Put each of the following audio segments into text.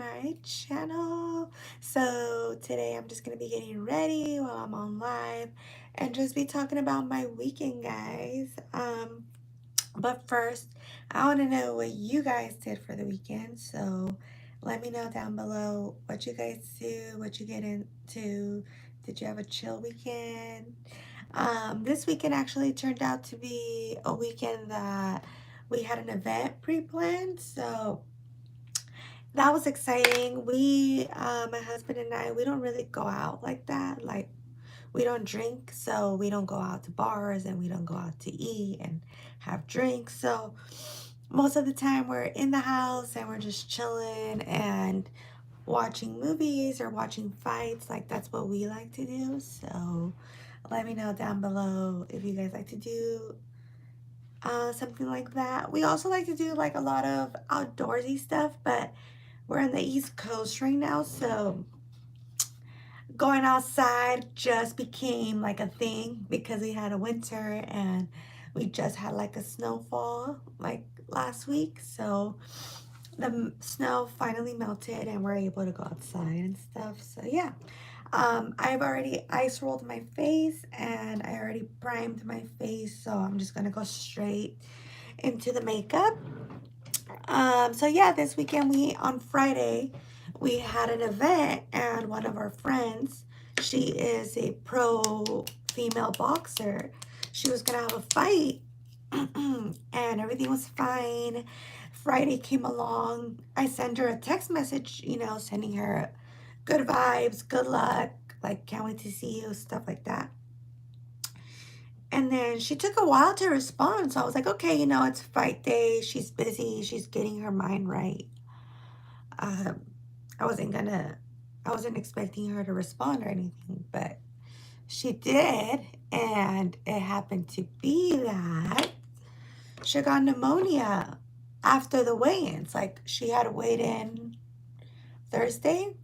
my channel. So today I'm just gonna be getting ready while I'm on live and just be talking about my weekend, guys. But first I want to know what you guys did for the weekend. So let me know down below what you guys do, what you get into. Did you have a chill weekend? This weekend actually turned out to be a weekend that we had an event pre-planned. So that was exciting. My husband and I, we don't really go out like that. Like, we don't drink, so we don't go out to bars and we don't go out to eat and have drinks. So most of the time we're in the house and we're just chilling and watching movies or watching fights. Like, that's what we like to do. So let me know down below if you guys like to do something like that. We also like to do like a lot of outdoorsy stuff, but we're on the East Coast right now, so going outside just became like a thing because we had a winter and we just had like a snowfall like last week. So the snow finally melted and we're able to go outside and stuff. So yeah, I've already ice rolled my face and I already primed my face. So I'm just gonna go straight into the makeup. So yeah, this weekend on Friday, we had an event and one of our friends, she is a pro female boxer. She was gonna have a fight and everything was fine. Friday came along. I sent her a text message, sending her good vibes, good luck, like can't wait to see you, stuff like that. And then she took a while to respond. So I was like, okay, it's fight day. She's busy. She's getting her mind right. Um, I wasn't gonna, I wasn't expecting her to respond or anything, but she did. And it happened to be that she got pneumonia after the weigh-ins. Like, she had weighed in Thursday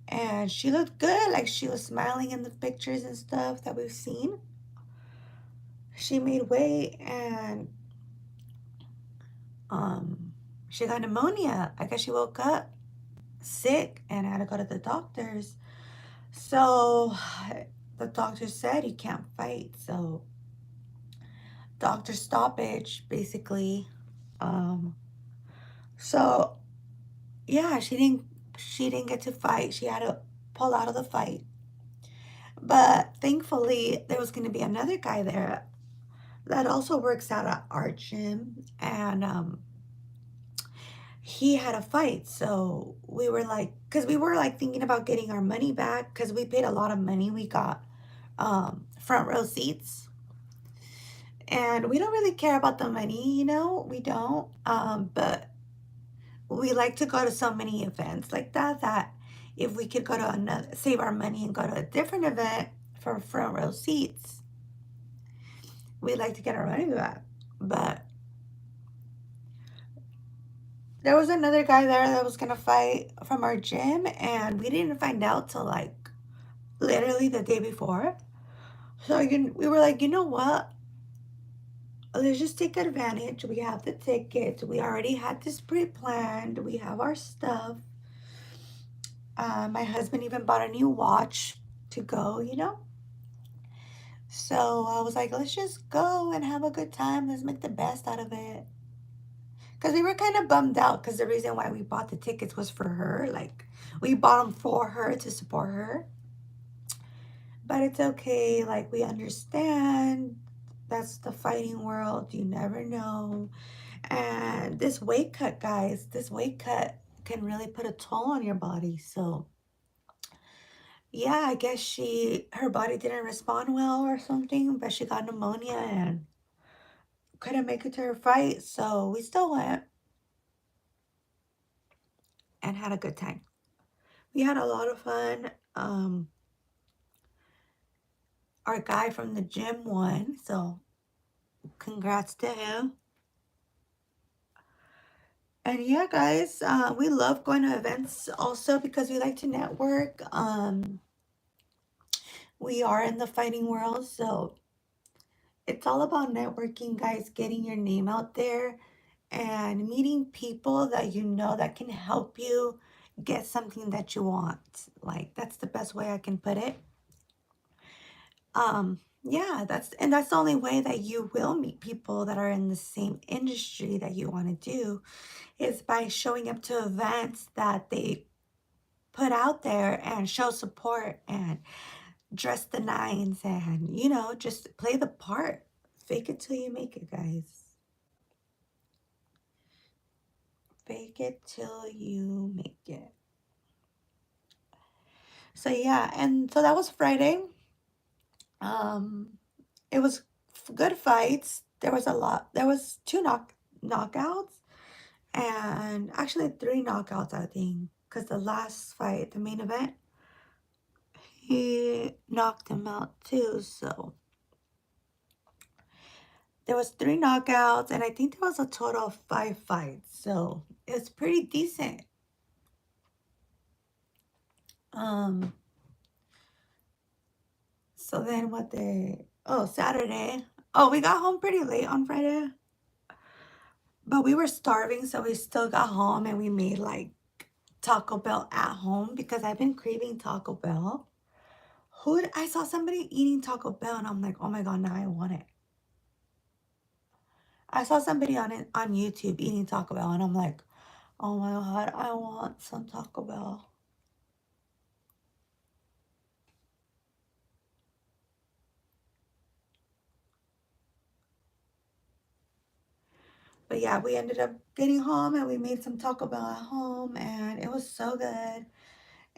and she looked good. Like, she was smiling in the pictures and stuff that we've seen. She made weight and she got pneumonia. I guess she woke up sick and had to go to the doctors. So the doctor said you can't fight. So doctor stoppage basically. Um, so yeah, she didn't get to fight. She had to pull out of the fight. But thankfully there was gonna be another guy there that also works out at our gym and he had a fight. So we were like, because we were like thinking about getting our money back because we paid a lot of money. We got front row seats. And we don't really care about the money, we don't. But we like to go to so many events like that if we could go to another, save our money and go to a different event for front row seats, we'd like to get our money back. But there was another guy there that was gonna fight from our gym, and we didn't find out till like literally the day before. So we were like, you know what? Let's just take advantage. We have the tickets. We already had this pre-planned. We have our stuff. My husband even bought a new watch to go. So I was like, let's just go and have a good time. Let's make the best out of it. Because we were kind of bummed out because the reason why we bought the tickets was for her. Like, we bought them for her to support her. But it's okay. Like, we understand. That's the fighting world. You never know. And this weight cut, guys, this weight cut can really put a toll on your body. So, yeah, I guess her body didn't respond well or something, but she got pneumonia and couldn't make it to her fight. So we still went and had a good time. We had a lot of fun. Our guy from the gym won, so congrats to him. And yeah, guys, we love going to events also because we like to network. We are in the fighting world, so it's all about networking, guys, getting your name out there and meeting people that you know that can help you get something that you want. Like, that's the best way I can put it. Yeah, that's the only way that you will meet people that are in the same industry that you want to do, is by showing up to events that they put out there and show support and dress the nines and, just play the part. Fake it till you make it, guys. Fake it till you make it. So yeah, and so that was Friday. Um, it was good fights. There was a lot. There was two knockouts, and actually three knockouts, I think, because the last fight, the main event, he knocked him out too. So there was three knockouts, and I think there was a total of 5 fights. So it's pretty decent. Um, so then what day? Oh, Saturday. Oh, we got home pretty late on Friday, but we were starving, so we still got home and we made like Taco Bell at home because I've been craving Taco Bell. I saw somebody eating Taco Bell and I'm like, oh my god, now I want it. I saw somebody on YouTube eating Taco Bell and I'm like, oh my god, I want some Taco Bell. But yeah, we ended up getting home and we made some Taco Bell at home and it was so good.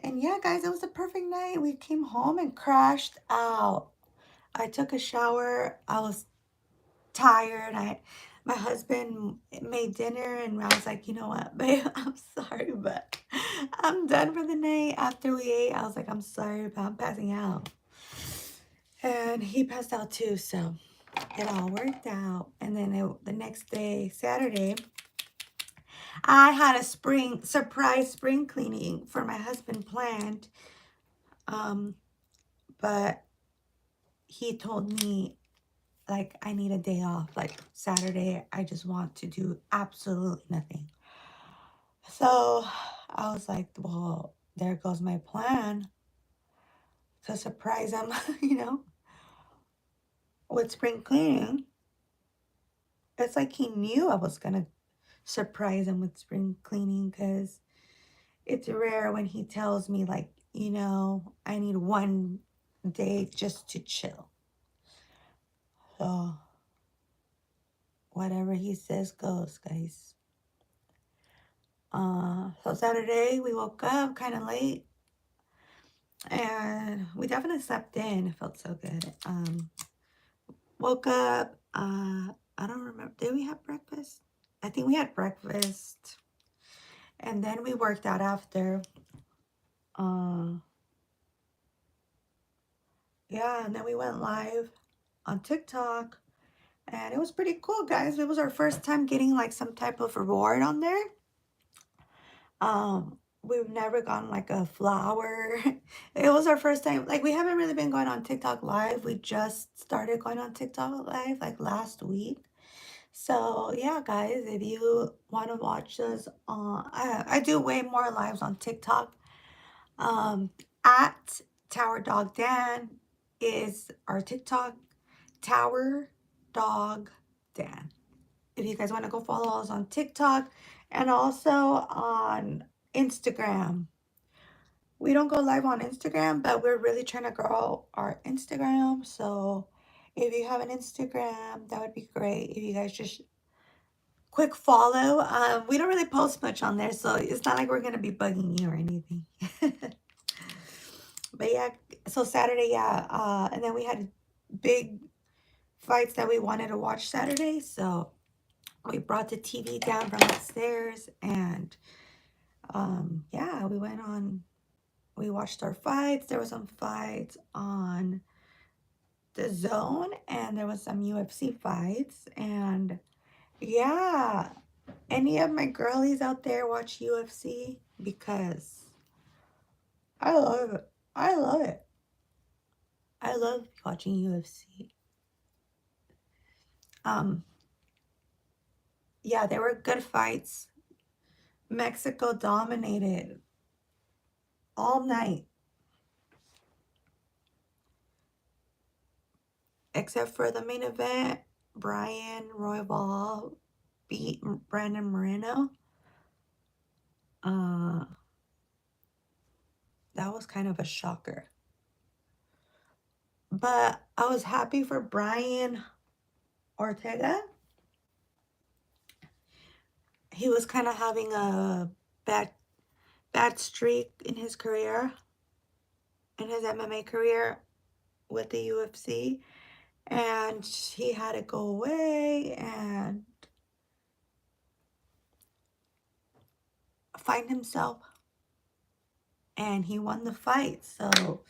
And yeah, guys, it was a perfect night. We came home and crashed out. I took a shower. I was tired. My husband made dinner and I was like, you know what, babe, I'm sorry, but I'm done for the night. After we ate, I was like, I'm sorry, but I'm passing out. And he passed out too, so it all worked out. And then the next day, Saturday, I had a surprise spring cleaning for my husband planned. But he told me, like, I need a day off. Like, Saturday, I just want to do absolutely nothing. So I was like, well, there goes my plan to surprise him, with spring cleaning. It's like he knew I was going to surprise him with spring cleaning because it's rare when he tells me, like, I need one day just to chill. So whatever he says goes, guys. So Saturday we woke up kind of late and we definitely slept in. It felt so good. Woke up. I don't remember. Did we have breakfast? I think we had breakfast, and then we worked out after. Uh, yeah, and then we went live on TikTok, and it was pretty cool, guys. It was our first time getting like some type of reward on there. We've never gotten like a flower. It was our first time. Like, we haven't really been going on TikTok live. We just started going on TikTok live like last week. So yeah, guys, if you want to watch us on, I do way more lives on TikTok. At Tower Dog Dan is our TikTok. Tower Dog Dan. If you guys want to go follow us on TikTok and also on Instagram. We don't go live on Instagram, but we're really trying to grow our Instagram. So if you have an Instagram, that would be great. If you guys just quick follow. We don't really post much on there, so it's not like we're gonna be bugging you or anything. But yeah, so Saturday, yeah, and then we had big fights that we wanted to watch Saturday, so we brought the TV down from upstairs, and yeah, we watched our fights. There were some fights on the Zone, and there was some UFC fights, and yeah, any of my girlies out there watch UFC? Because I love it. I love it. I love watching UFC. Um, Yeah, they were good fights. Mexico dominated all night, except for the main event. Brian Royval beat Brandon Moreno. Uh, that was kind of a shocker. But I was happy for Brian Ortega. He was kind of having a bad streak in his career, in his MMA career with the UFC, and he had to go away and find himself, and he won the fight. So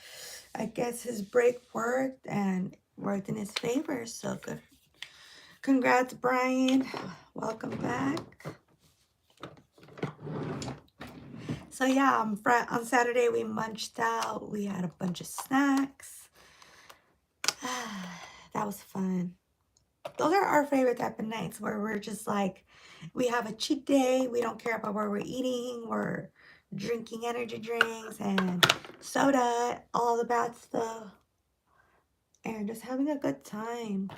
I guess his break worked and worked in his favor. So good. Congrats, Brian. Welcome back. So yeah, on Saturday we munched out. We had a bunch of snacks. That was fun. Those are our favorite type of nights where we're just like, we have a cheat day. We don't care about where we're eating. We're drinking energy drinks and soda, all the bad stuff, and just having a good time.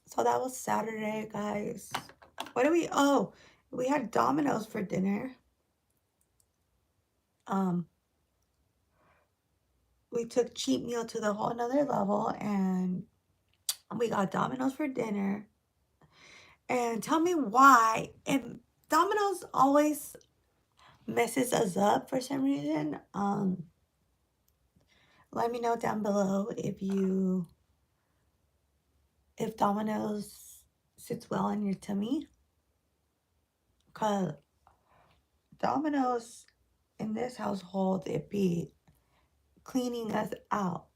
So that was Saturday, guys. What do we, oh, we had Domino's for dinner. We took cheat meal to the whole another level, and we got Domino's for dinner. And tell me why. And Domino's always messes us up for some reason. Let me know down below if Domino's sits well in your tummy. Cause Domino's in this household, it be cleaning us out.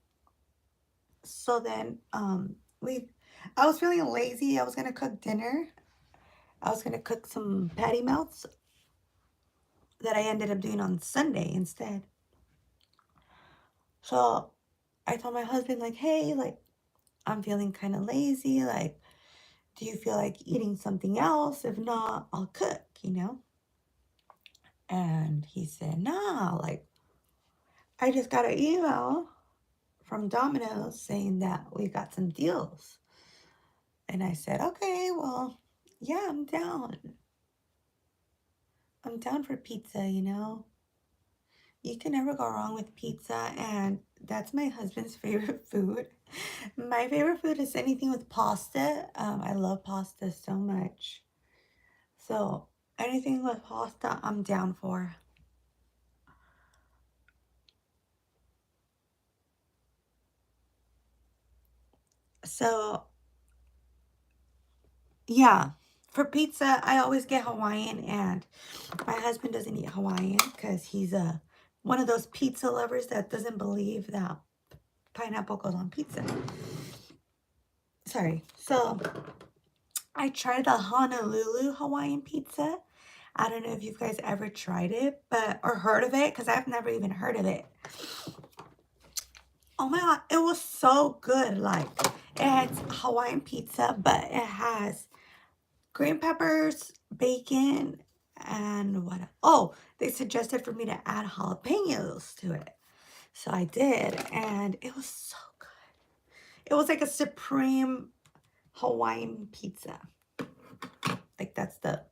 So then I was feeling lazy. I was gonna cook dinner. I was gonna cook some patty melts that I ended up doing on Sunday instead. So I told my husband, like, hey, like, I'm feeling kind of lazy. Like, do you feel like eating something else? If not, I'll cook, you know? And he said, nah, like, I just got an email from Domino's saying that we got some deals. And I said, okay, well, yeah, I'm down. I'm down for pizza, you know? You can never go wrong with pizza, and that's my husband's favorite food. My favorite food is anything with pasta. I love pasta so much. So anything with pasta, I'm down for. So yeah, for pizza, I always get Hawaiian, and my husband doesn't eat Hawaiian because he's one of those pizza lovers that doesn't believe that pineapple goes on pizza. Sorry. So I tried the Honolulu Hawaiian pizza. I don't know if you guys ever tried it, or heard of it, because I've never even heard of it. Oh my god, it was so good. Like, it's Hawaiian pizza, but it has green peppers, bacon, and what? Oh, they suggested for me to add jalapenos to it. So I did, and it was so good. It was like a supreme Hawaiian pizza. Like, that's the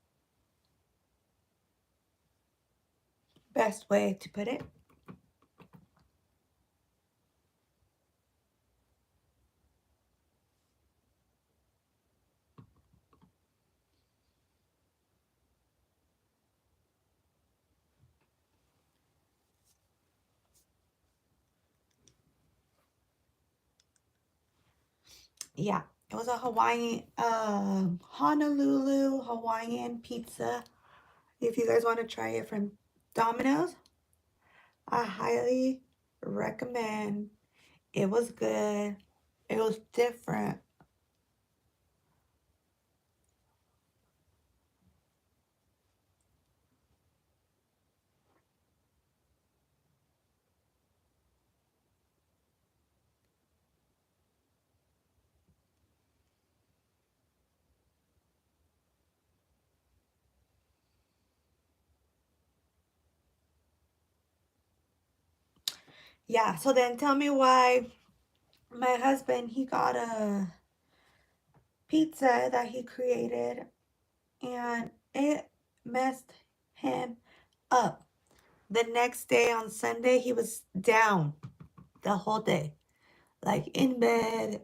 best way to put it. Yeah, it was a Hawaiian, Honolulu Hawaiian pizza. If you guys want to try it from Domino's, I highly recommend. It was good. It was different. Yeah, so then tell me why my husband, he got a pizza that he created and it messed him up. The next day on Sunday, he was down the whole day, like in bed.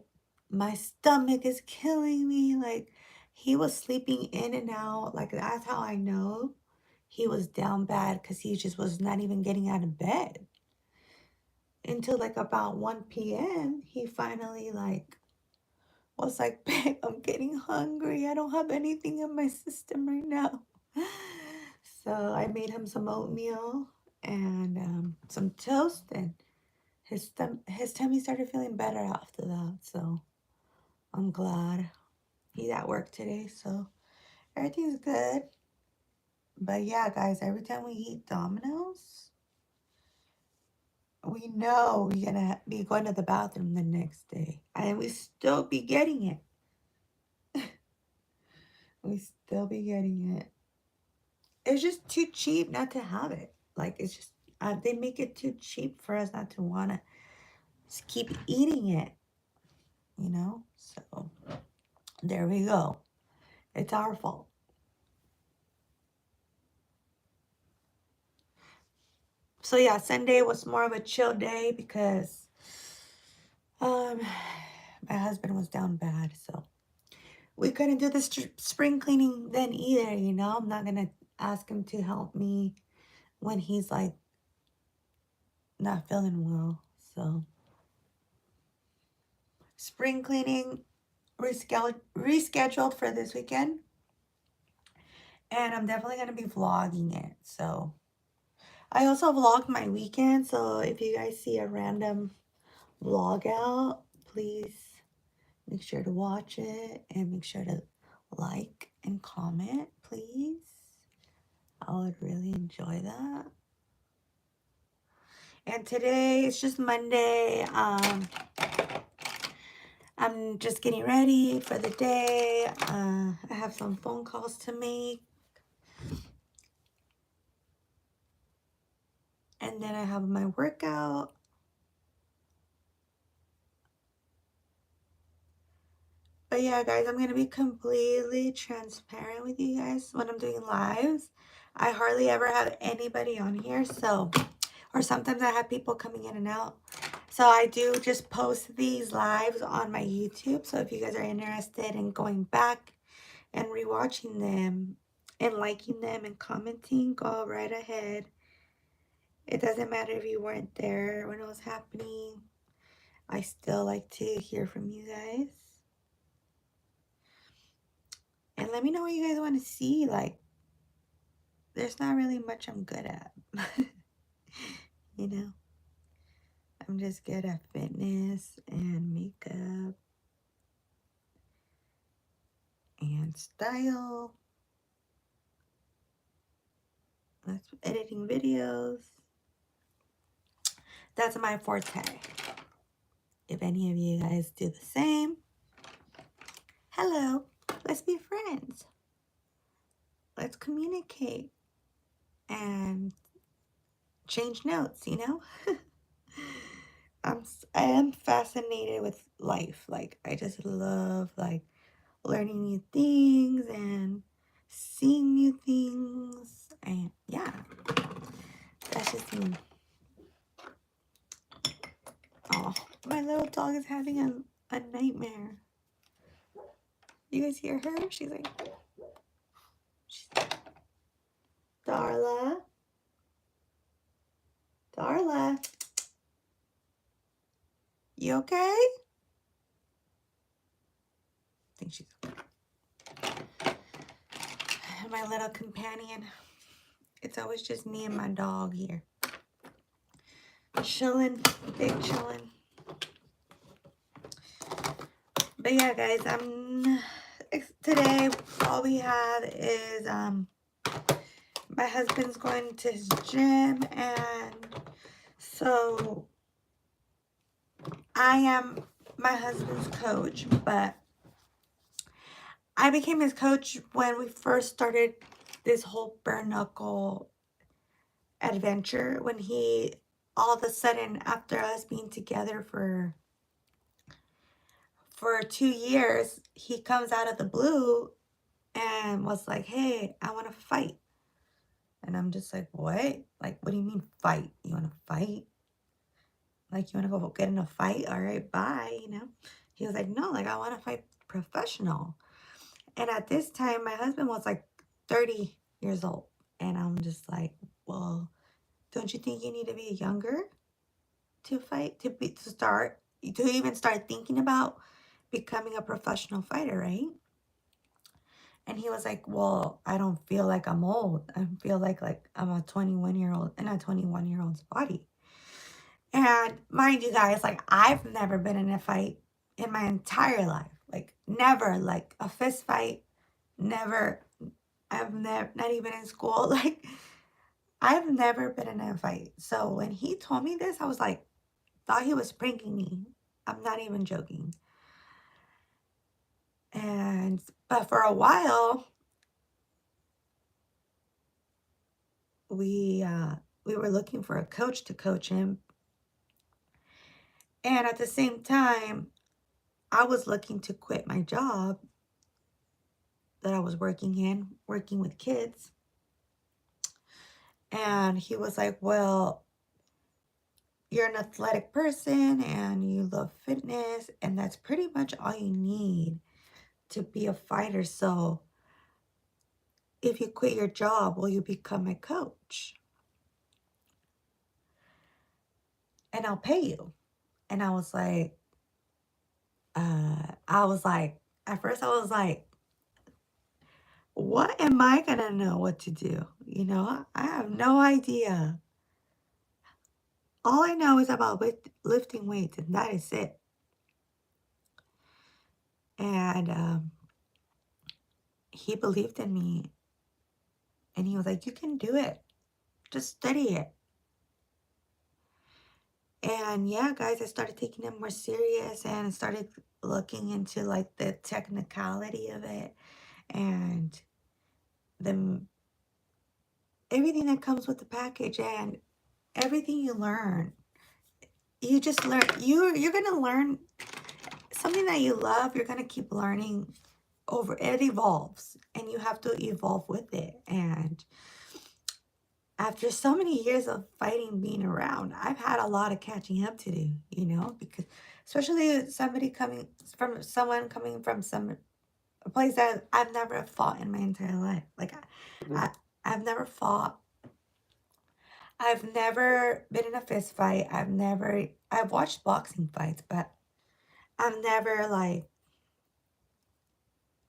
My stomach is killing me. Like he was sleeping in and out. Like that's how I know he was down bad because he just was not even getting out of bed until like about 1 p.m. He finally like was like, babe, I'm getting hungry. I don't have anything in my system right now. So I made him some oatmeal and some toast, and his tummy started feeling better after that. So I'm glad he's at work today. So everything's good. But yeah, guys, every time we eat Domino's, we know we're gonna be going to the bathroom the next day, and we still be getting it. We still be getting it. It's just too cheap not to have it. Like it's just they make it too cheap for us not to want to keep eating it. You know. So there we go. It's our fault. So yeah, Sunday was more of a chill day because um my husband was down bad, so we couldn't do the spring cleaning then either. You know, I'm not gonna ask him to help me when he's like not feeling well. So spring cleaning rescheduled for this weekend, and I'm definitely gonna be vlogging it. So I also vlog my weekend, so if you guys see a random vlog out, please make sure to watch it and make sure to like and comment, please. I would really enjoy that. And today it's just Monday. I'm just getting ready for the day. I have some phone calls to make. And then I have my workout. But yeah, guys, I'm going to be completely transparent with you guys when I'm doing lives. I hardly ever have anybody on here. So, or sometimes I have people coming in and out. So I do just post these lives on my YouTube. So if you guys are interested in going back and rewatching them and liking them and commenting, go right ahead. It doesn't matter if you weren't there when it was happening. I still like to hear from you guys. And let me know what you guys want to see. Like, there's not really much I'm good at. You know? I'm just good at fitness and makeup and style. That's editing videos. That's my forte. If any of you guys do the same, hello, let's be friends. Let's communicate and change notes, you know? I am fascinated with life. Like I just love like learning new things and seeing new things, and yeah, that's just me. Oh, my little dog is having a nightmare. You guys hear her? She's like, Darla, Darla, you okay? I think she's okay. My little companion. It's always just me and my dog here. Chilling, big chilling. But yeah, guys, today all we have is my husband's going to his gym, and so I am my husband's coach, but I became his coach when we first started this whole bare knuckle adventure, when he all of a sudden, after us being together for 2 years, he comes out of the blue and was like, "Hey, I want to fight." And I'm just like, "What? Like, what do you mean fight? You want to fight? Like, you want to go get in a fight? All right, bye." He was like, "No, like, I want to fight professional." And at this time, my husband was like 30 years old. And I'm just like, "Well, don't you think you need to be younger to fight, to even start thinking about becoming a professional fighter, right?" And he was like, "Well, I don't feel like I'm old. I feel like I'm a 21-year-old in a 21-year-old's body." And mind you guys, like, I've never been in a fight in my entire life. Like, never, like a fist fight, never. I've never, not even in school. Like, I've never been in a fight. So when he told me this, I was like, thought he was pranking me. I'm not even joking. But for a while, we uh, we were looking for a coach to coach him, and at the same time, I was looking to quit my job that I was working with kids. And he was like, "Well, you're an athletic person and you love fitness, and that's pretty much all you need to be a fighter. So if you quit your job, will you become a coach? And I'll pay you." And I was like, at first I was like, what am I gonna know what to do? I have no idea. All I know is about lifting weights, and that is it. And he believed in me, and he was like, "You can do it. Just study it." And yeah, guys, I started taking it more serious and started looking into like the technicality of it and the everything that comes with the package, and everything you learn. You just learn. You're gonna learn something that you love. You're gonna keep learning over. It evolves, and you have to evolve with it. And after so many years of fighting being around, I've had a lot of catching up to do, because especially someone coming from a place that I've never fought in my entire life. Like I I've never fought. I've never been in a fist fight. I've watched boxing fights, but I've never like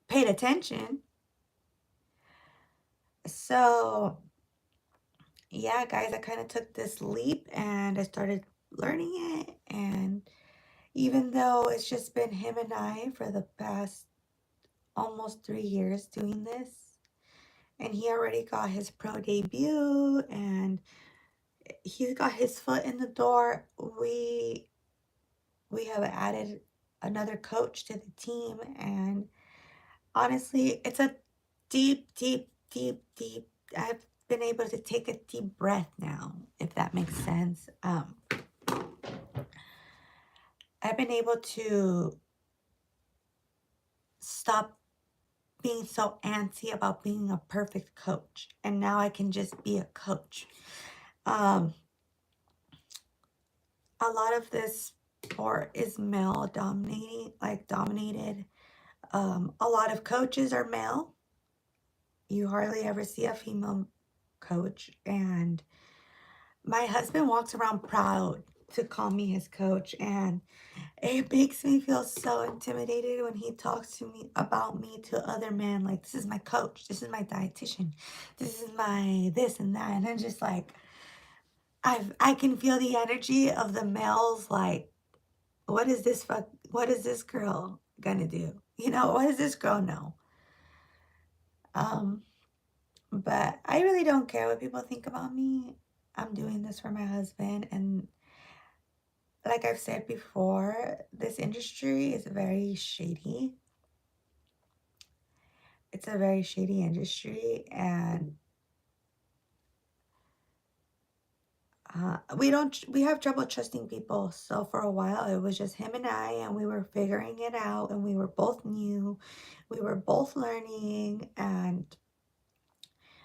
paid attention. So yeah, guys, I kind of took this leap and I started learning it. And even though it's just been him and I for the past almost 3 years doing this, and he already got his pro debut and he's got his foot in the door, we have added another coach to the team. And honestly, it's a deep, deep, deep, deep. I've been able to take a deep breath now, if that makes sense. I've been able to stop being so antsy about being a perfect coach, and now I can just be a coach. Um, a lot of this sport is male dominated. A lot of coaches are male. You hardly ever see a female coach, and my husband walks around proud to call me his coach, and it makes me feel so intimidated when he talks to me about me to other men. Like, this is my coach, this is my dietitian, this is my this and that. And I'm just like, I can feel the energy of the males. Like, what is this girl gonna do? What does this girl know? Um, but I really don't care what people think about me. I'm doing this for my husband, and like I've said before, this industry is very shady. It's a very shady industry, and We have trouble trusting people. So for a while, it was just him and I, and we were figuring it out, and we were both new. We were both learning, and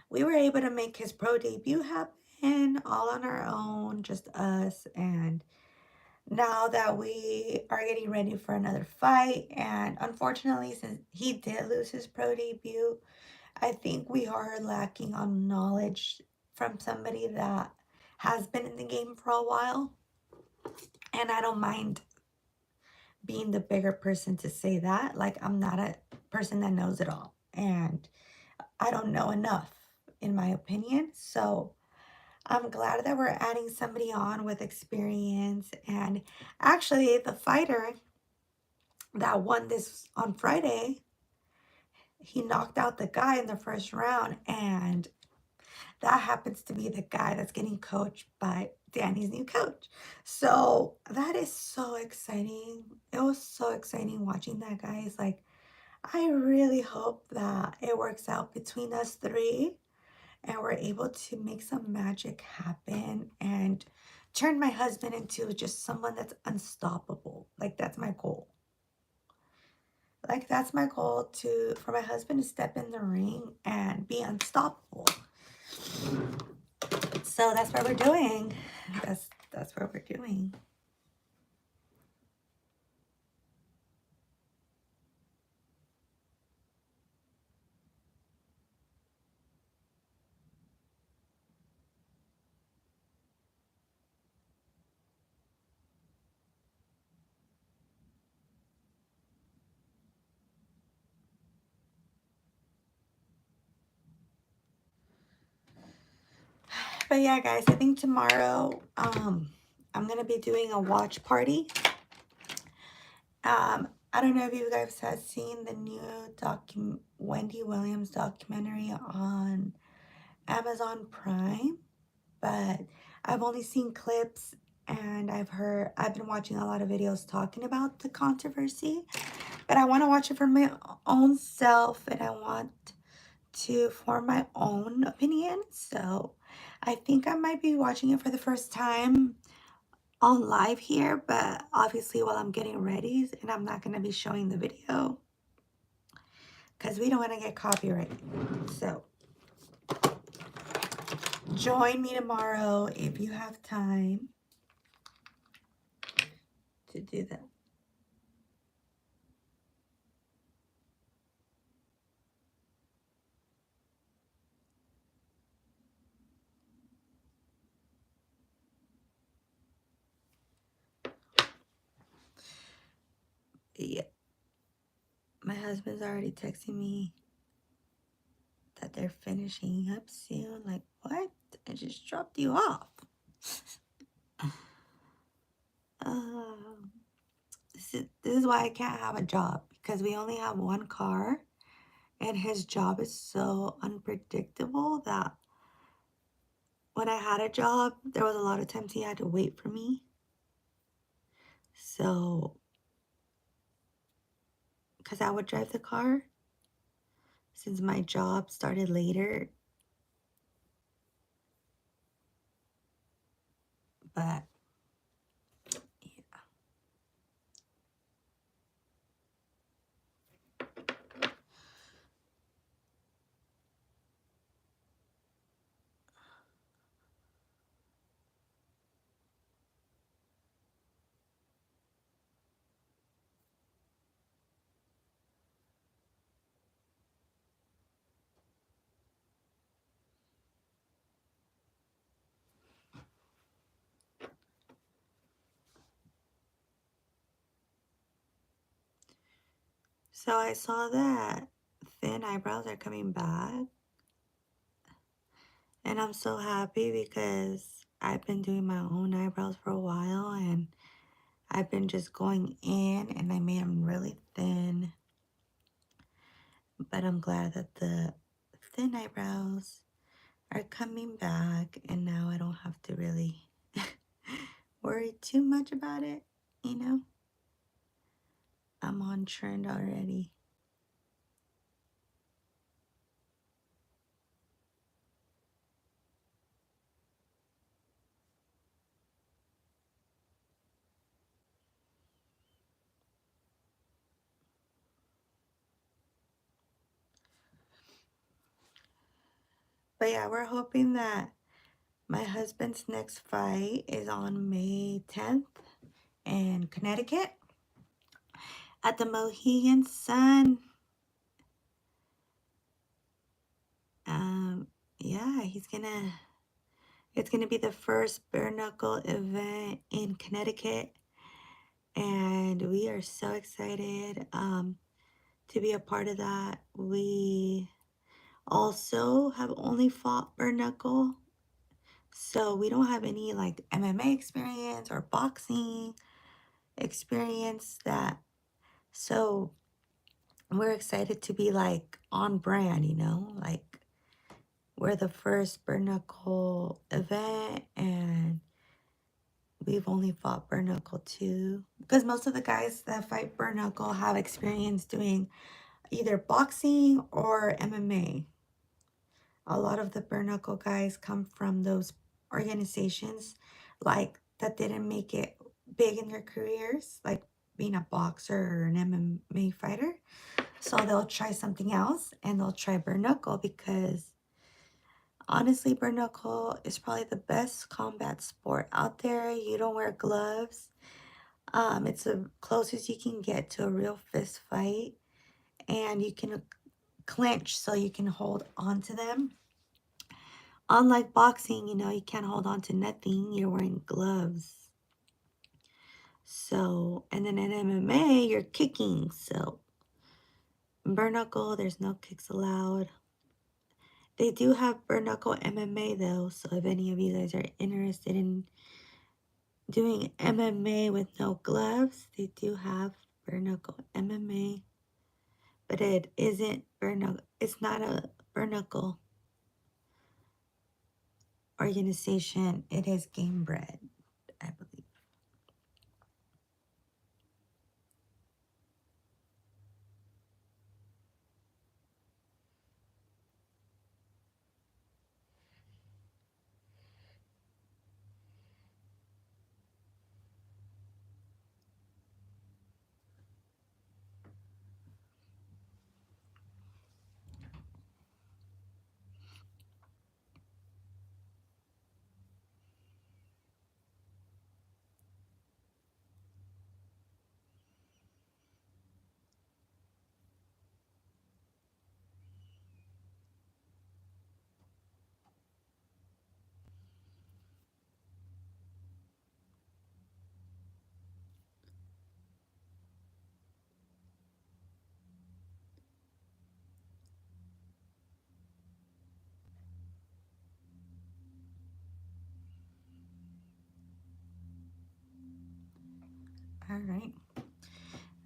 we were able to make his pro debut happen all on our own, just us. And now that we are getting ready for another fight, and unfortunately, since he did lose his pro debut, I think we are lacking on knowledge from somebody that has been in the game for a while. And I don't mind being the bigger person to say that. Like, I'm not a person that knows it all. And I don't know enough, in my opinion. So I'm glad that we're adding somebody on with experience. And actually, the fighter that won this on Friday, he knocked out the guy in the first round. And that happens to be the guy that's getting coached by Danny's new coach. So that is so exciting. It was so exciting watching that, guys. Like, I really hope that it works out between us three and we're able to make some magic happen and turn my husband into just someone that's unstoppable. Like, that's my goal. Like, that's my goal, to for my husband to step in the ring and be unstoppable. So that's what we're doing. That's what we're doing. But yeah, guys, I think tomorrow I'm gonna be doing a watch party. I don't know if you guys have seen the new Wendy Williams documentary on Amazon Prime, but I've only seen clips, and I've been watching a lot of videos talking about the controversy, but I want to watch it for my own self, and I want to form my own opinion. So I think I might be watching it for the first time on live here, but obviously while I'm getting ready, and I'm not going to be showing the video because we don't want to get copyrighted. So join me tomorrow if you have time to do that. Yeah, my husband's already texting me that they're finishing up soon. Like, what? I just dropped you off. Um, this is why I can't have a job, because we only have one car, and his job is so unpredictable that when I had a job, there was a lot of times he had to wait for me. So, because I would drive the car, since my job started later, but yeah. So I saw that thin eyebrows are coming back, and I'm so happy because I've been doing my own eyebrows for a while, and I've been just going in, and I made them really thin. But I'm glad that the thin eyebrows are coming back, and now I don't have to really worry too much about it, you know? I'm on trend already. But yeah, we're hoping that my husband's next fight is on May 10th in Connecticut at the Mohegan Sun. Um, yeah, it's gonna be the first bare knuckle event in Connecticut, and we are so excited to be a part of that. We also have only fought bare knuckle, so we don't have any like MMA experience or boxing experience that. So we're excited to be like on brand, like we're the first bare knuckle event, and we've only fought bare knuckle too. Because most of the guys that fight bare knuckle have experience doing either boxing or MMA. A lot of the bare knuckle guys come from those organizations like that didn't make it big in their careers, like being a boxer or an MMA fighter. So they'll try something else and they'll try bare knuckle because honestly, bare knuckle is probably the best combat sport out there. You don't wear gloves. It's the closest you can get to a real fist fight, and you can clinch so you can hold on to them. Unlike boxing, you can't hold on to nothing. You're wearing gloves. So, and then in MMA, you're kicking. So, in bare knuckle, there's no kicks allowed. They do have bare knuckle MMA though. So, if any of you guys are interested in doing MMA with no gloves, they do have bare knuckle MMA. But it isn't bare knuckle. It's not a bare knuckle organization. It is game bred, I believe. All right.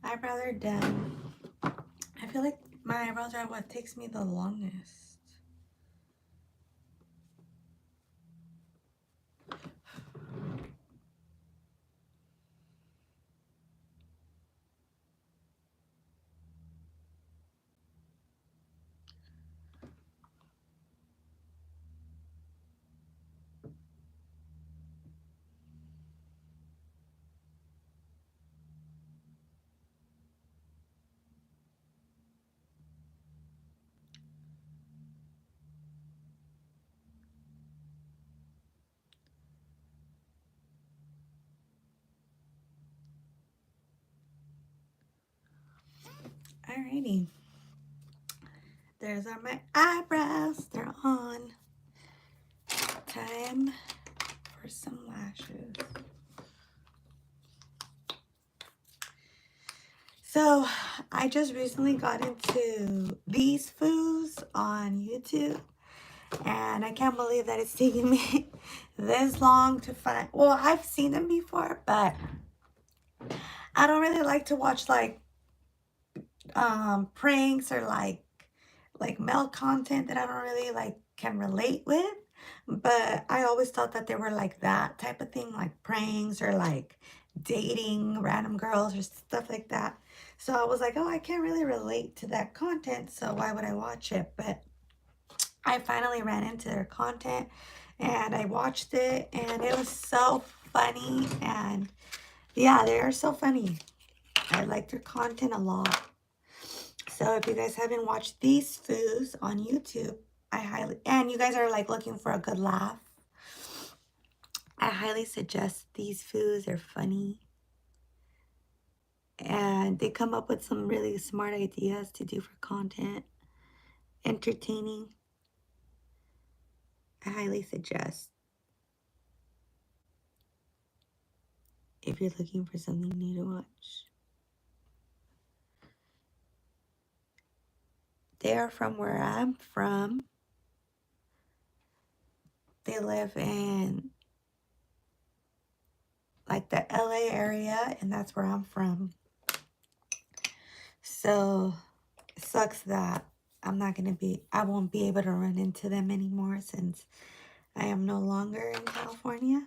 Eyebrows are done. I feel like my eyebrows are what takes me the longest. Alrighty. There's are my eyebrows. They're on. Time for some lashes. So I just recently got into these foods on YouTube, and I can't believe that it's taking me this long to find. Well, I've seen them before, but I don't really like to watch like pranks or like male content that I don't really like can relate with. But I always thought that they were like that type of thing, like pranks or like dating random girls or stuff like that. So I was like, oh, I can't really relate to that content, so why would I watch it? But I finally ran into their content and I watched it, and it was so funny. And yeah, they are so funny. I like their content a lot. So if you guys haven't watched these foods on YouTube, And you guys are like looking for a good laugh, I highly suggest these foods. They're funny and they come up with some really smart ideas to do for content, entertaining. I highly suggest if you're looking for something new to watch. They are from where I'm from. They live in like the LA area, and that's where I'm from. So it sucks that I won't be able to run into them anymore since I am no longer in California.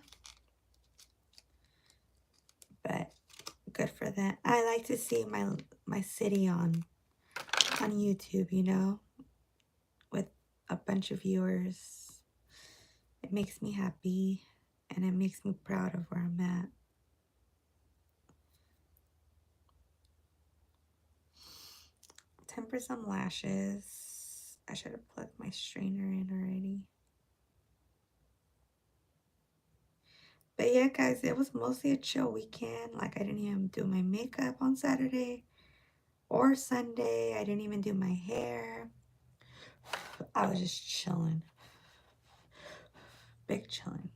But good for them. I like to see my city on YouTube, you know, with a bunch of viewers. It makes me happy and it makes me proud of where I'm at. Time for some lashes. I should have plugged my strainer in already. But yeah, guys, it was mostly a chill weekend. Like, I didn't even do my makeup on Saturday or Sunday. I didn't even do my hair. I was just chilling. Big chilling.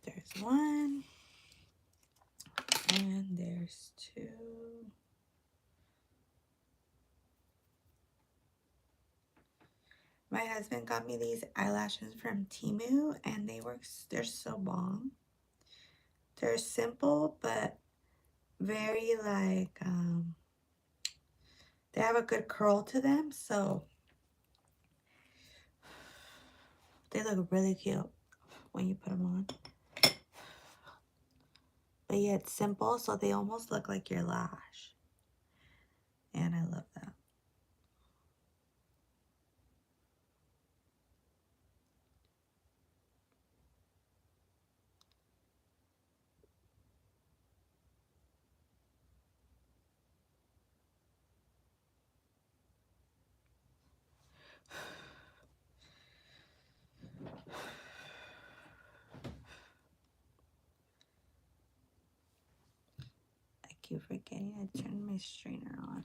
There's one. And there's two. My husband got me these eyelashes from Temu and they're so bomb. They're simple, but very like, they have a good curl to them. So they look really cute when you put them on. But yeah, it's simple, so they almost look like your lash. And I love that. I keep forgetting to turn my strainer on.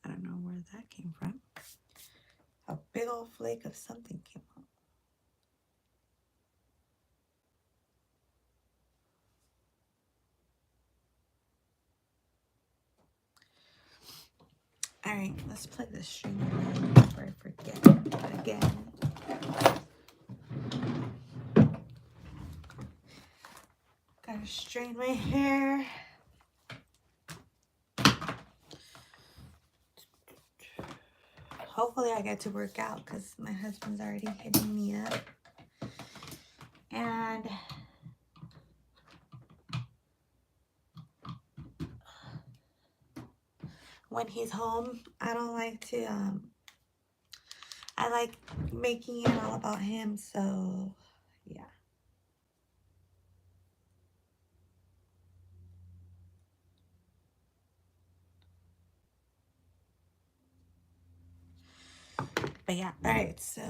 I don't know where that came from. A big old flake of something came out. Alright, let's plug this string in before I forget again. Gotta strain my hair. Hopefully I get to work out because my husband's already hitting me up. And when he's home, I don't like to, I like making it all about him, so yeah. But yeah, alright, so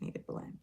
I need to blend.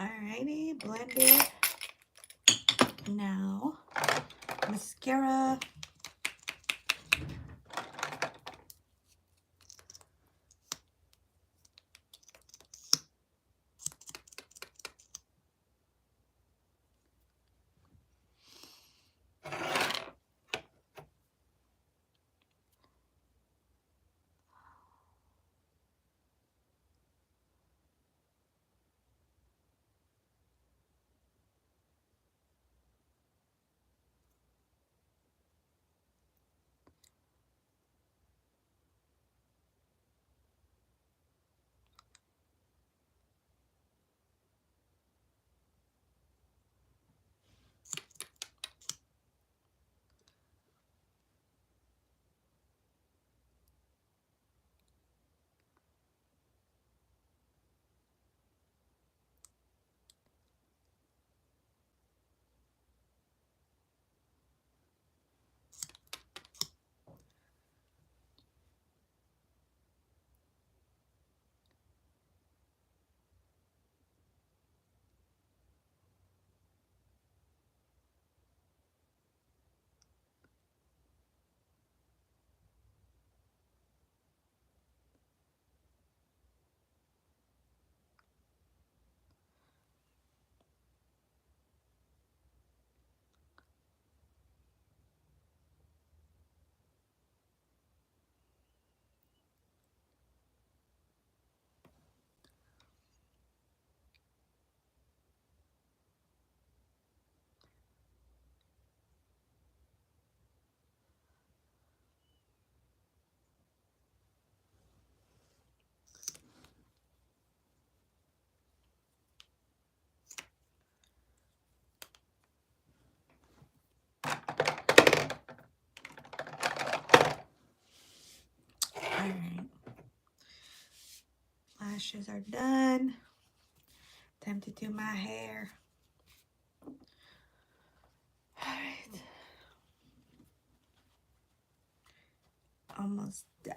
Alrighty, blended. Now, mascara. Alright. Lashes are done. Time to do my hair. Alright. Almost done.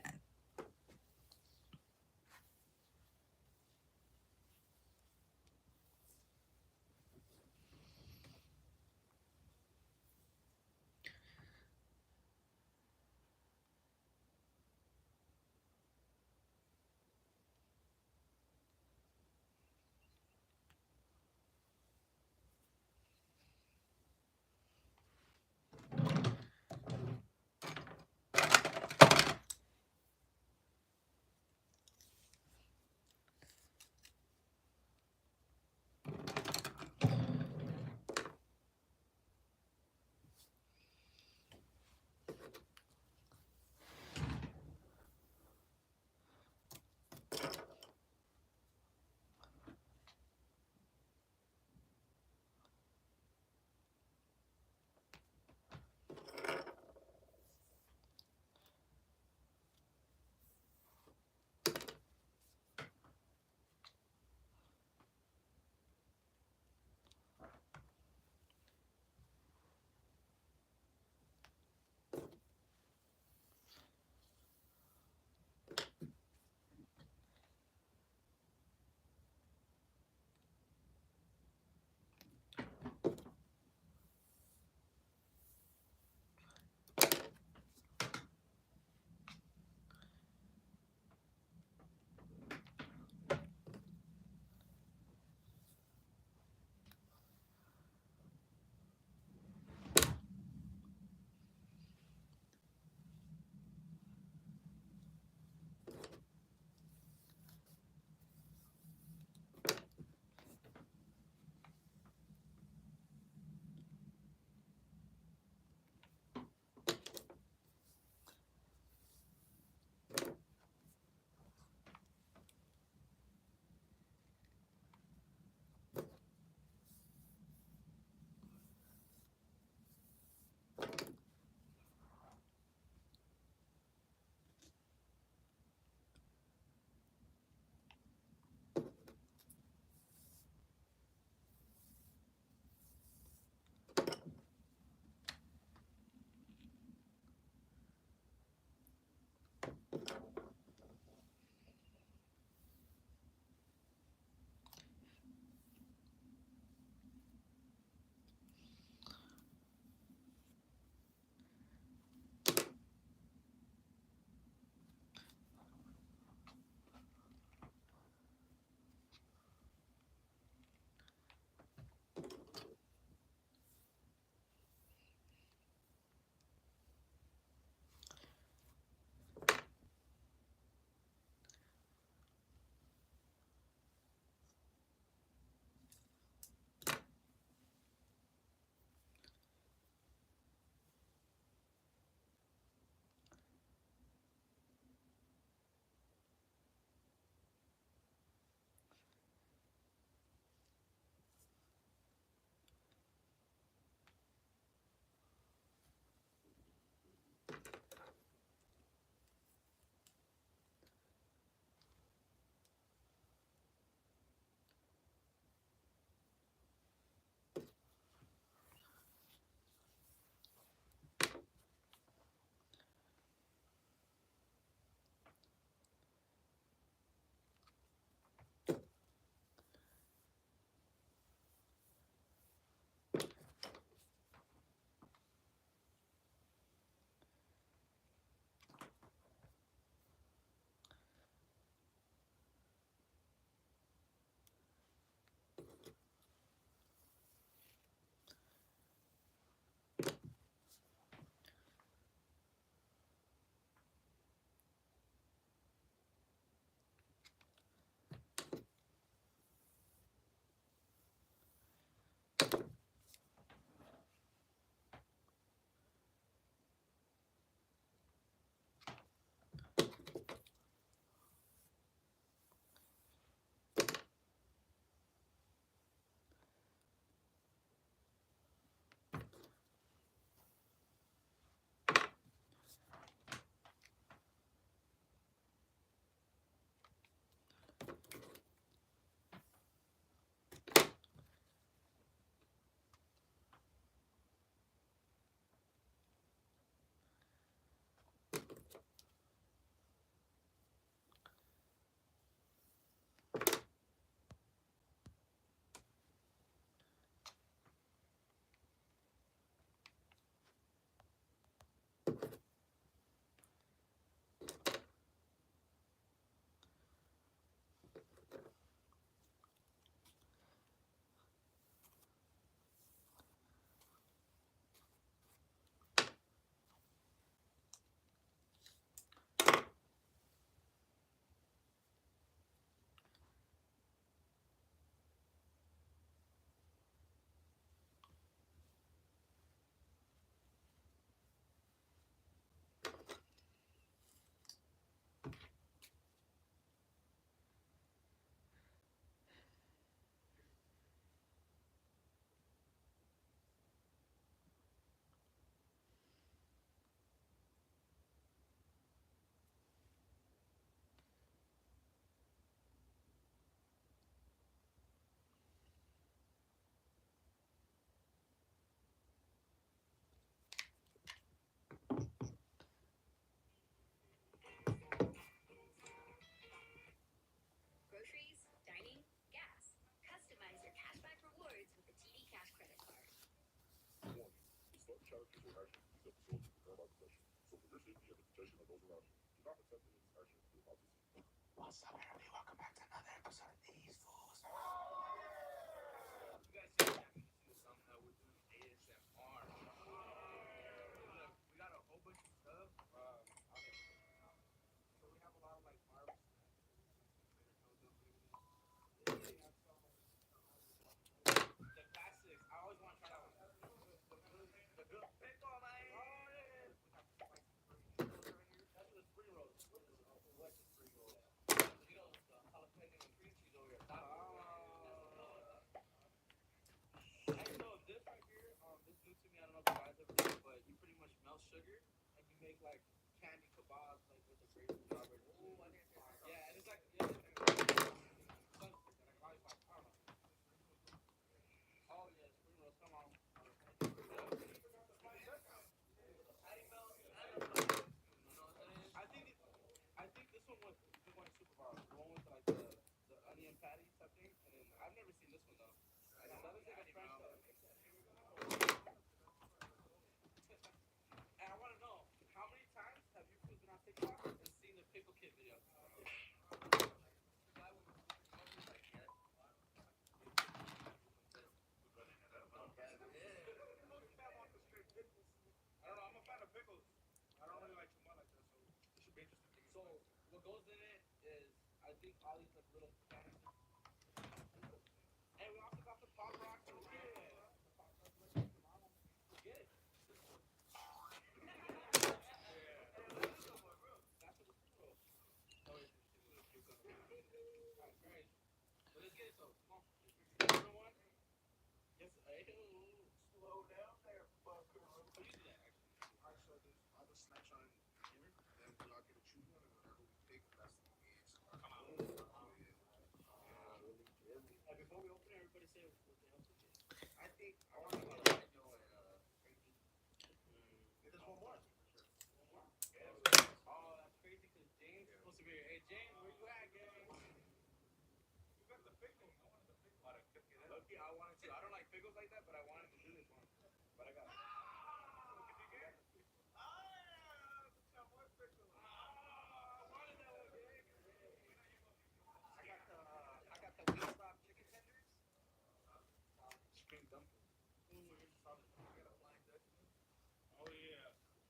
What's up, everybody? Welcome back to another episode of These Fools.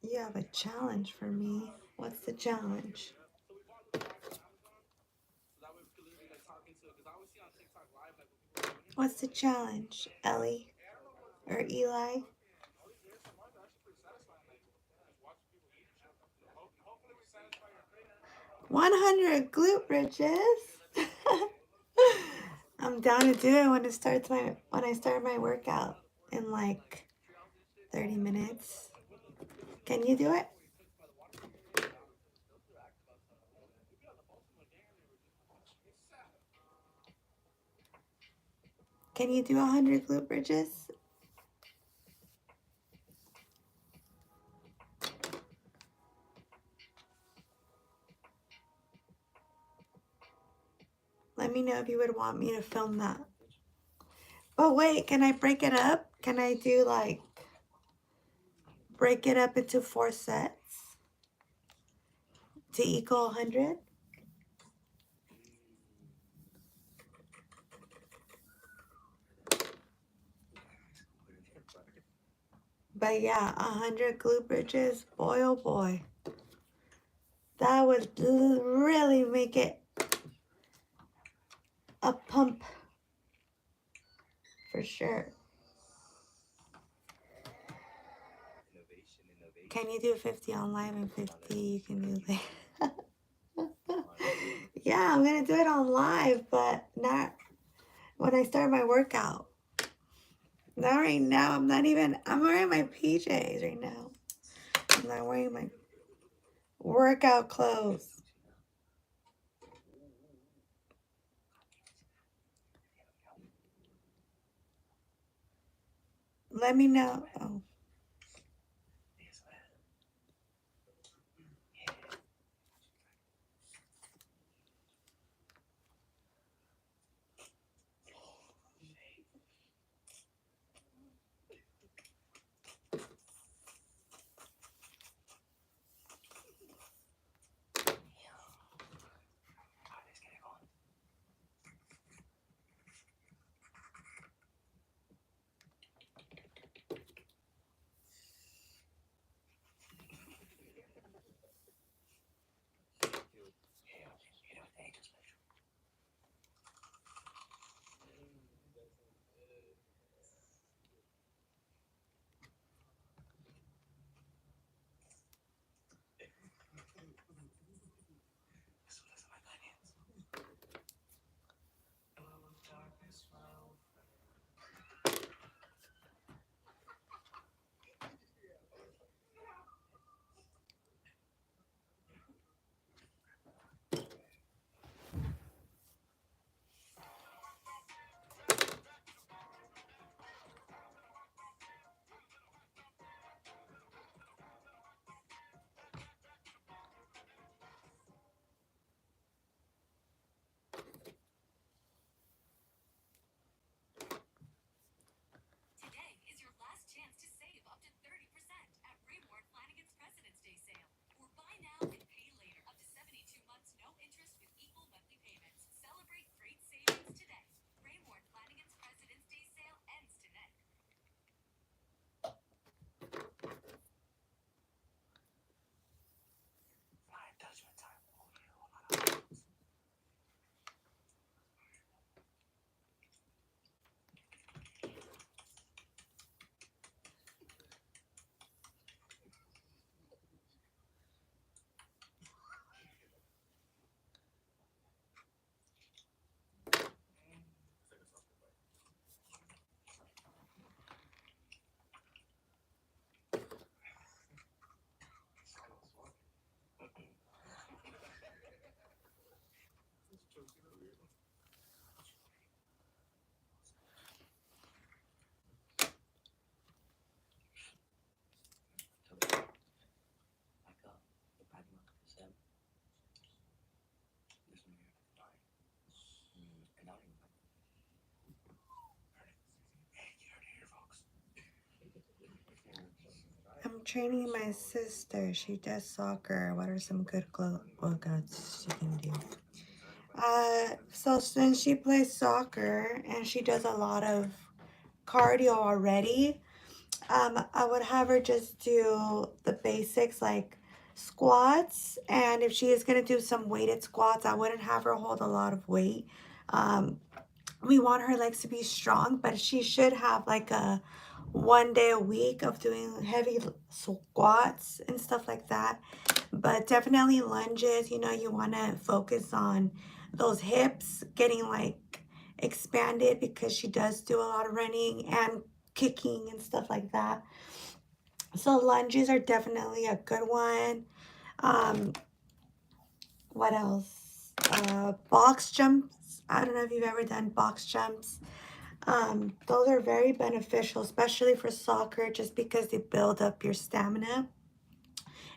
You have a challenge for me. What's the challenge? What's the challenge, Ellie or Eli? 100 glute bridges. I'm down to do it when I start my workout in like 30 minutes. Can you do it? Can you do 100 glute bridges? Let me know if you would want me to film that. Oh wait, can I break it up? Can I do like break it up into 4 sets to equal 100? But yeah, 100 glute bridges, boy oh boy. That would really make it a pump for sure. Can you do 50 on live and 50 you can do later? Yeah, I'm gonna do it on live, but not when I start my workout. Not right now. I'm wearing my PJs right now. I'm not wearing my workout clothes. Let me know. Oh. training my sister. She does soccer. What are some good workouts she can do? So since she plays soccer and she does a lot of cardio already, I would have her just do the basics like squats. And if she is gonna do some weighted squats, I wouldn't have her hold a lot of weight. Um, we want her legs to be strong, but she should have like a 1 day a week of doing heavy squats and stuff like that. But definitely lunges, you know, you want to focus on those hips getting like expanded because she does do a lot of running and kicking and stuff like that. So lunges are definitely a good one. Um, what else? Box jumps. I don't know if you've ever done box jumps. Those are very beneficial, especially for soccer, just because they build up your stamina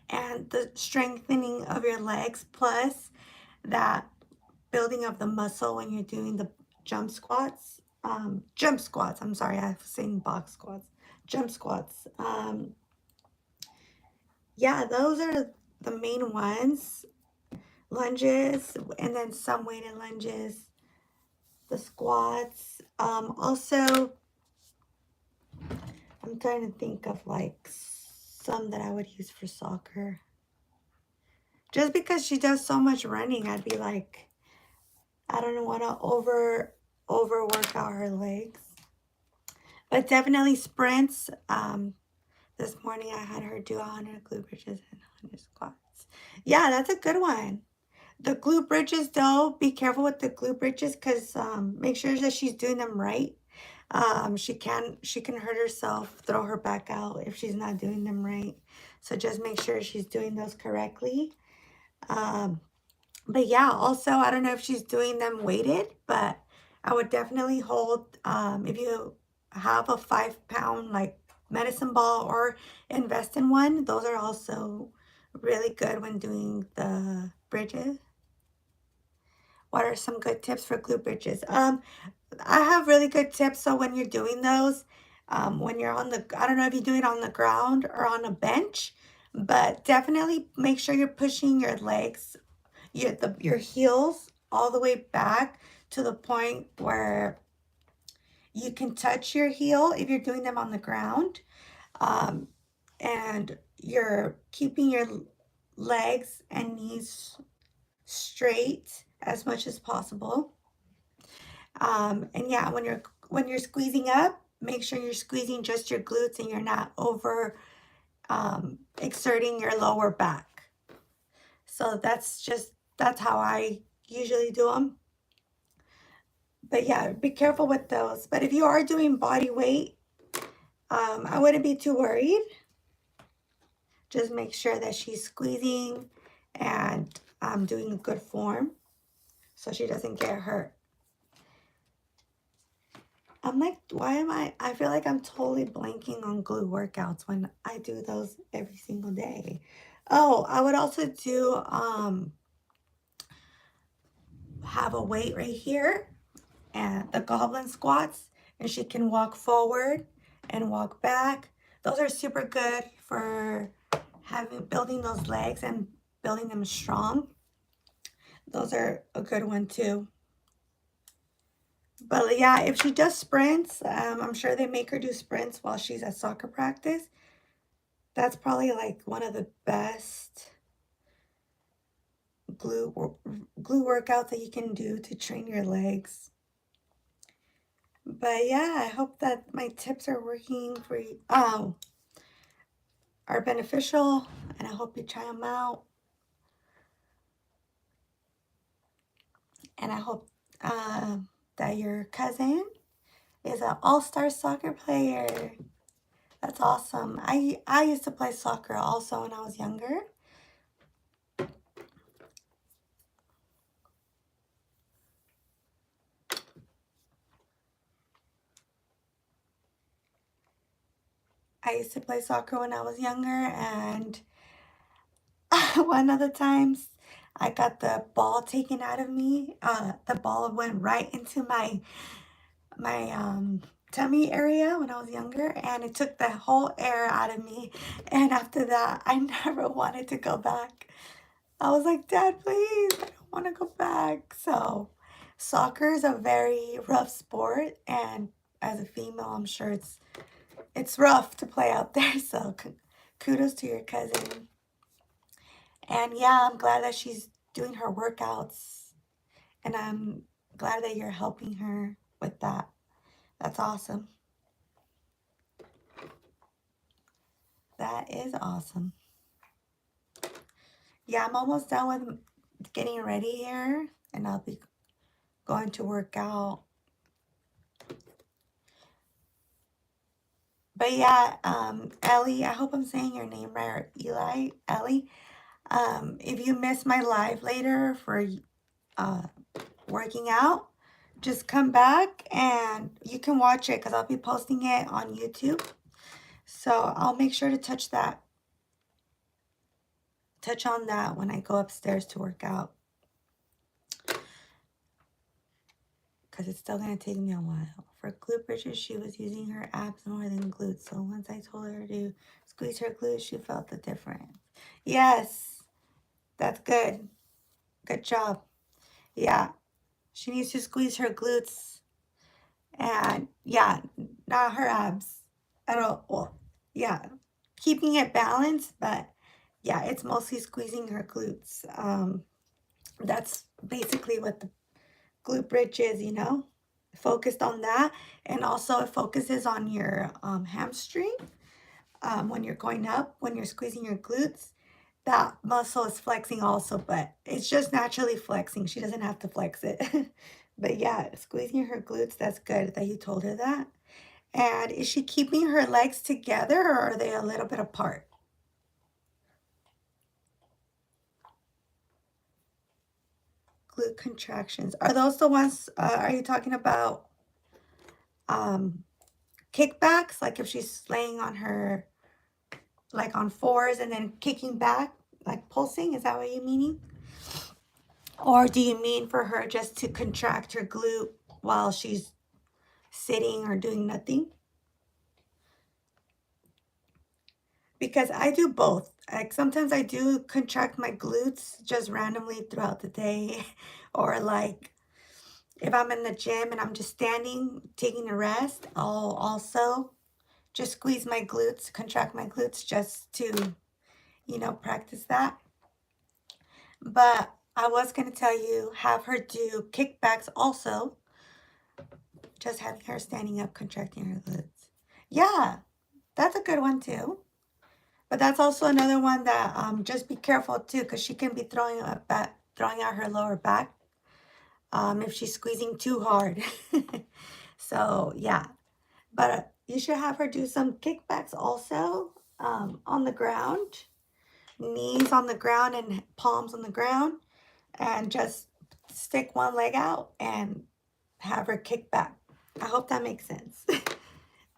and the strengthening of your legs, plus that building of the muscle when you're doing the jump squats. Jump squats. I'm sorry, I was saying box squats. Jump squats. Yeah, those are the main ones. Lunges, and then some weighted lunges, the squats. Also, I'm trying to think of like some that I would use for soccer. Just because she does so much running, I'd be like, I don't want to overwork out her legs. But definitely sprints. This morning I had her do 100 glute bridges and 100 squats. Yeah, that's a good one. The glute bridges, though, be careful with the glute bridges because make sure that she's doing them right. She can hurt herself, throw her back out if she's not doing them right. So just make sure she's doing those correctly. Um, but yeah, also I don't know if she's doing them weighted, but I would definitely hold if you have a 5 pound like medicine ball or invest in one. Those are also really good when doing the bridges. What are some good tips for glute bridges? I have really good tips. So when you're doing those, when you're on the, I don't know if you do it on the ground or on a bench, but definitely make sure you're pushing your legs, your heels all the way back to the point where you can touch your heel if you're doing them on the ground. Um, and you're keeping your legs and knees straight as much as possible. And yeah, when you're squeezing up, make sure you're squeezing just your glutes and you're not over exerting your lower back. So that's how I usually do them. But yeah, be careful with those. But if you are doing body weight, I wouldn't be too worried. Just make sure that she's squeezing and doing a good form so she doesn't get hurt. I'm like, why am I feel like I'm totally blanking on glute workouts when I do those every single day. Oh, I would also do have a weight right here and the goblin squats, and she can walk forward and walk back. Those are super good for building those legs and building them strong. Those are a good one too. But yeah, if she does sprints, I'm sure they make her do sprints while she's at soccer practice. That's probably like one of the best glute glue workouts that you can do to train your legs. But yeah, I hope that my tips are working for you, are beneficial, and I hope you try them out. And I hope that your cousin is an all-star soccer player. That's awesome. I used to play soccer also when I was younger. I used to play soccer when I was younger, and one of the times I got the ball taken out of me. The ball went right into my tummy area when I was younger, and it took the whole air out of me. And after that, I never wanted to go back. I was like, Dad, please, I don't want to go back. So, soccer is a very rough sport, and as a female, I'm sure it's rough to play out there. So, kudos to your cousin. And yeah, I'm glad that she's doing her workouts, and I'm glad that you're helping her with that. That's awesome. That is awesome. Yeah, I'm almost done with getting ready here, and I'll be going to work out. But yeah, Ellie, I hope I'm saying your name right, or Eli, Ellie. If you miss my live later for uh, working out, just come back and you can watch it because I'll be posting it on YouTube. So I'll make sure to touch on that when I go upstairs to work out, because it's still going to take me a while. For glute bridges, she was using her abs more than glutes. So once I told her to squeeze her glutes, she felt the difference. Yes, that's good. Good job. Yeah, she needs to squeeze her glutes and yeah, not her abs at all. Well, yeah, keeping it balanced, but yeah, it's mostly squeezing her glutes. That's basically what the glute bridge is, focused on that. And also it focuses on your hamstring. When you're going up, when you're squeezing your glutes, that muscle is flexing also, but it's just naturally flexing. She doesn't have to flex it. But yeah, squeezing her glutes, that's good that you told her that. And is she keeping her legs together or are they a little bit apart? Glute contractions. Are those the ones, are you talking about um, kickbacks? Like if she's laying on her, like on fours and then kicking back, like pulsing? Is that what you meaning? Or do you mean for her just to contract her glute while she's sitting or doing nothing? Because I do both. Like sometimes I do contract my glutes just randomly throughout the day, or like if I'm in the gym and I'm just standing, taking a rest, I'll also just squeeze my glutes, contract my glutes just to, practice that. But I was going to tell you, have her do kickbacks also, just having her standing up, contracting her glutes. Yeah, that's a good one too. But that's also another one that just be careful too, because she can be throwing out her lower back if she's squeezing too hard. So yeah, but you should have her do some kickbacks also on the ground, knees on the ground and palms on the ground, and just stick one leg out and have her kick back. I hope that makes sense.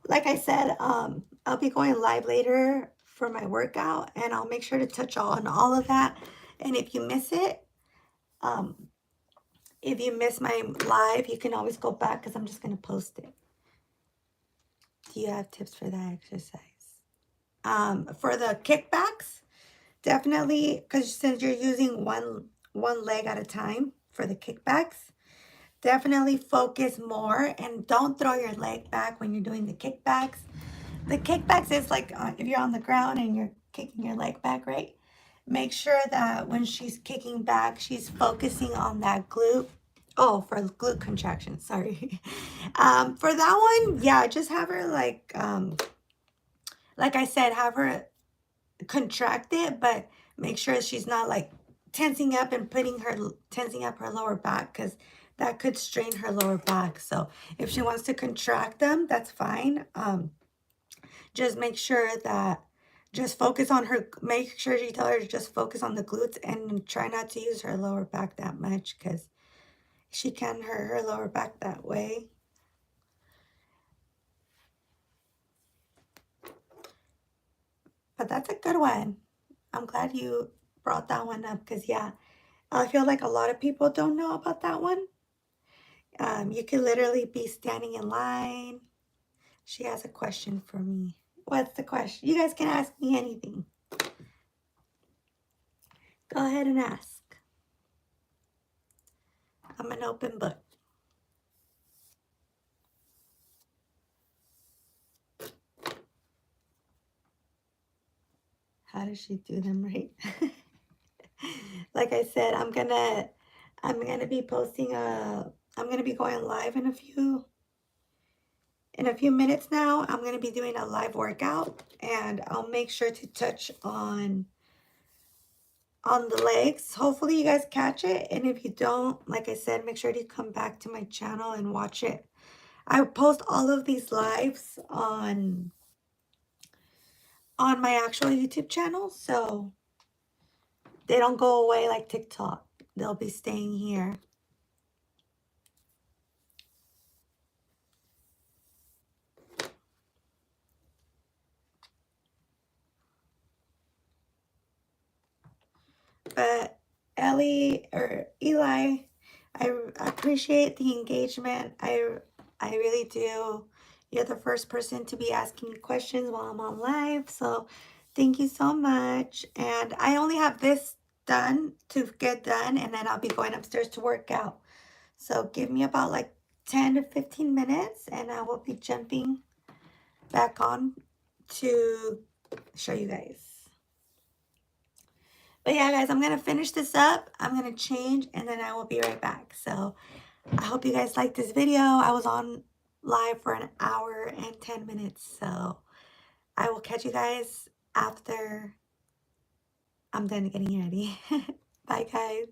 Like I said, I'll be going live later for my workout and I'll make sure to touch on all of that. And if you miss it, um, if you miss my live, you can always go back because I'm just going to post it. Do you have tips for that exercise? For the kickbacks, definitely, because since you're using one leg at a time for the kickbacks, definitely focus more and don't throw your leg back when you're doing the kickbacks. The kickbacks is like if you're on the ground and you're kicking your leg back, right? Make sure that when she's kicking back, she's focusing on that glute. Oh, for glute contraction, sorry. For that one, yeah, just have her like I said, have her contract it, but make sure she's not like tensing up and tensing up her lower back because that could strain her lower back. So if she wants to contract them, that's fine. Just make sure that just focus on her, make sure you tell her to just focus on the glutes and try not to use her lower back that much because she can hurt her lower back that way. But that's a good one. I'm glad you brought that one up because, yeah, I feel like a lot of people don't know about that one. You could literally be standing in line She has a question for me. What's the question? You guys can ask me anything. Go ahead and ask. I'm an open book. How does she do them right? Like I said, I'm gonna be posting I'm gonna be going live in a few minutes now. I'm gonna be doing a live workout, and I'll make sure to touch on the legs. Hopefully you guys catch it, and if you don't, like I said, make sure to come back to my channel and watch it. I post all of these lives on my actual YouTube channel, so they don't go away like TikTok. They'll be staying here. But Ellie or Eli, I appreciate the engagement. I really do. You're the first person to be asking me questions while I'm on live. So thank you so much. And I only have this done to get done, and then I'll be going upstairs to work out. So give me about like 10 to 15 minutes, and I will be jumping back on to show you guys. But yeah, guys, I'm going to finish this up. I'm going to change, and then I will be right back. So I hope you guys liked this video. I was on live for an hour and 10 minutes. So I will catch you guys after I'm done getting ready. Bye, guys.